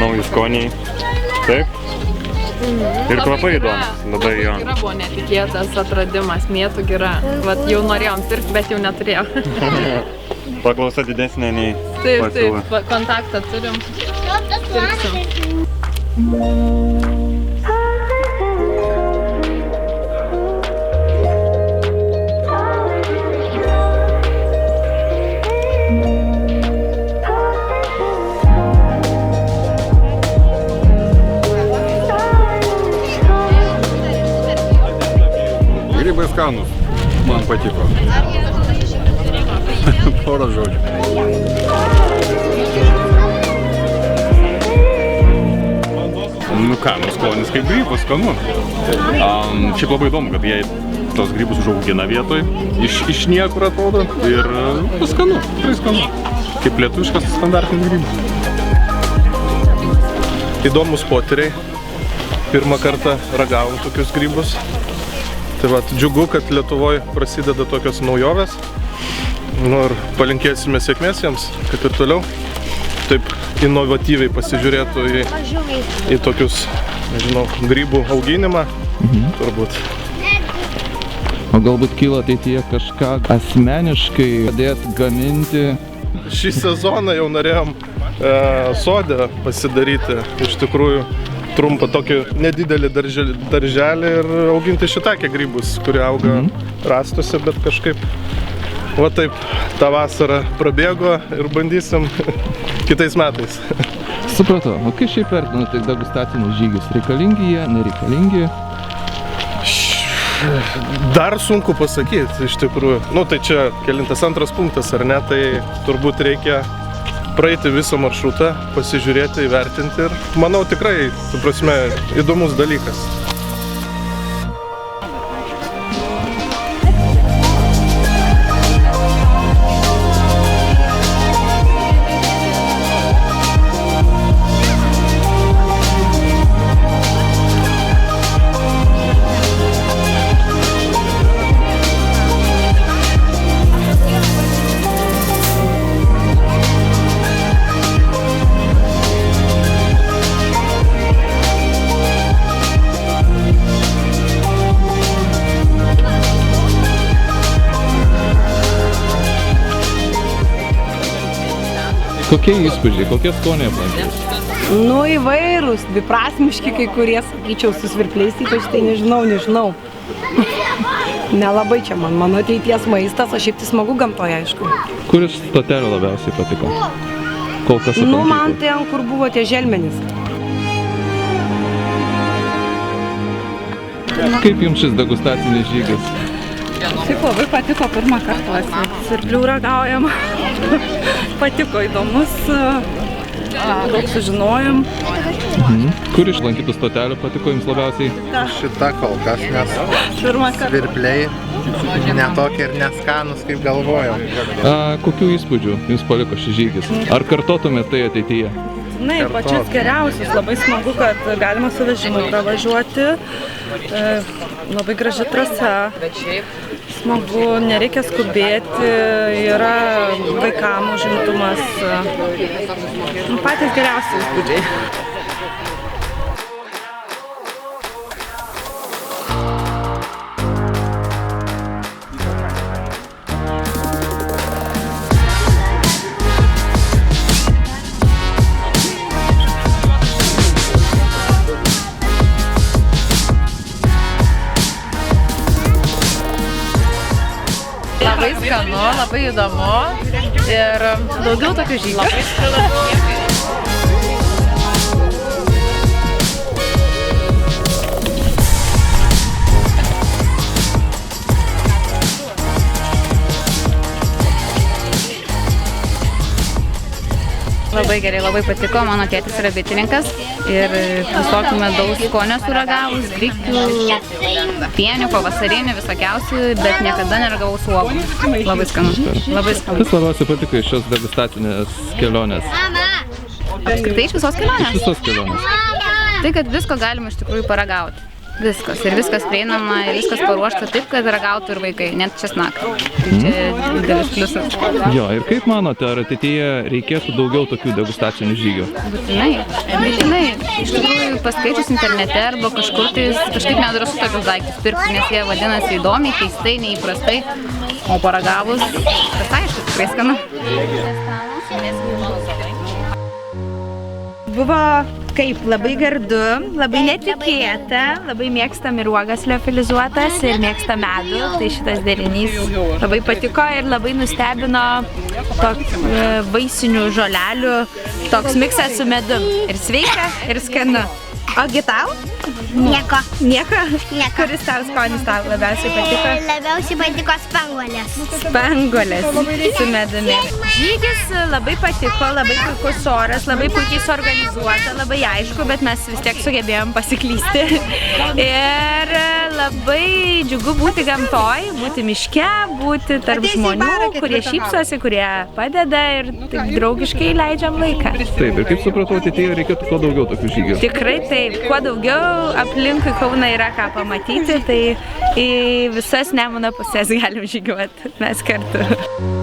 nauji skoniai. Taip. Ir kvapai įdomus. Labai jo. Gira buvo netikėtas atradimas, mėtų gira. Vat jau norėjom pirkti, bet jau neturėjom. Paklausa didesnė nei pasiūla. Taip, kontaktą turim. Pirksim. Grybai skanus, man patiko. Porą žodžių. Nu ką, skonis kaip grybų, skanu. Šiaip labai įdomu, kad jie tos grybus užaugina vietoj, iš niekur atrodo ir skanu, tikrai skanu. Kaip lietuviškas standartinis grybas. Įdomus potyriai. Pirmą kartą ragavom tokius grybus. Tai va, džiugu, kad Lietuvoje prasideda tokios naujovės. Nu ir palinkėsime sėkmės jiems, kad ir toliau taip inovatyviai pasižiūrėtų į tokius, nežinau, grybų auginimą. Turbūt. O galbūt kyla ateityje kažką asmeniškai padėt gaminti? Šį sezoną jau norėjom sode pasidaryti, iš tikrųjų trumpą tokį nedidelį darželį ir auginti šitakę grybus, kurie auga rastuose, bet kažkaip va taip tą vasarą prabėgo ir bandysim kitais metais. Supratau, o kaip šiaip vertinate degustacinius žygius? Reikalingi jie, nereikalingi? Dar sunku pasakyti, iš tikrųjų. Nu tai čia kelintas antras punktas, ar ne? Tai turbūt reikia praeiti visą maršrutą, pasižiūrėti, įvertinti ir manau tikrai, tu prasme, įdomus dalykas. Kokie įspūdžiai, kokie skoniai aplankys? Nu įvairūs, dviprasmiški kai kurie, sakyčiau, su svirpliais, ypač tai nežinau. Nelabai čia mano ateities maistas, o šiaip tai smagu gamtoje, aišku. Kuris stotelių labiausiai patiko? Kol kas aplankyti? Nu, man ten, kur buvo tie želmenys. Kaip jums šis degustacinis žygis? Taip labai patiko pirmą kartą, svirplių ragaujam. Patiko, įdomus, daug sužinojom. Kur iš lankytų stotelių patiko jums labiausiai? Šita kol kas, nes svirpliai netokie ir neskanus, kaip galvojom. Kokių įspūdžių jums paliko šis žygis? Ar kartotumėte tai ateityje? Na, pačius geriausius, labai smagu, kad galima su vežimu pravažiuoti. Labai graži trasa. Smagu, nereikia skubėti, yra vaikam užimtumas. Patys geriausi įspūdžiai. Labai skanu, labai įdomu ir daugiau tokių žygių. Labai gerai, labai patiko, mano tėtis yra bitininkas ir visokių medaus skonio suragavus, grikių, pienių, pavasarinių, visokiausių, bet niekada neragavau su uogom. Labai skanu, labai skanu. Kas labiausiai patiko iš šios degustacinės kelionės? Apskritai iš visos kelionės? Iš visos kelionės. Tai, kad visko galima iš tikrųjų paragauti. Viskas. Ir viskas prieinama, ir viskas paruošta taip, kad ragautų ir vaikai, net česnaką. Tai čia didelis pliusas. Jo, ir kaip manote, ar ateityje reikėtų daugiau tokių degustacinių žygių? Būtinai. Iš tikrųjų, paskaičius internete arba kažkur tai kažkaip nedrąsu tokius daiktus pirkti, nes jie vadinasi įdomiai, keistai, neįprastai. O paragavus, tas aišku, tikrai skanu. Buvo kaip labai gardu, labai netikėta, labai mėgstam ir uogas liofilizuotas ir mėgstam medų, tai šitas derinys labai patiko ir labai nustebino toks vaisinių žolelių, toks miksas su medum. Ir sveika, ir skanu. Ogi tau? Nieko. Nieko? Kuris tau skonis tau labiausiai patiko? Labiausiai patiko spanguolės. Spanguolės su medumi. Žygis labai patiko, labai puikus oras, labai puikiai suorganizuota, labai aišku, bet mes vis tiek sugebėjom pasiklysti. Ir labai džiugu būti gamtoj, būti miške, būti tarp žmonių, kurie šypsosi, kurie padeda ir taip draugiškai leidžiam laiką. Taip, ir kaip supratau, ateityje reikėtų kuo daugiau tokių žygių. Tikrai taip, kuo daugiau aplinkui Kauną yra ką pamatyti, tai į visas Nemuno pusės galim žygiuoti mes kartu.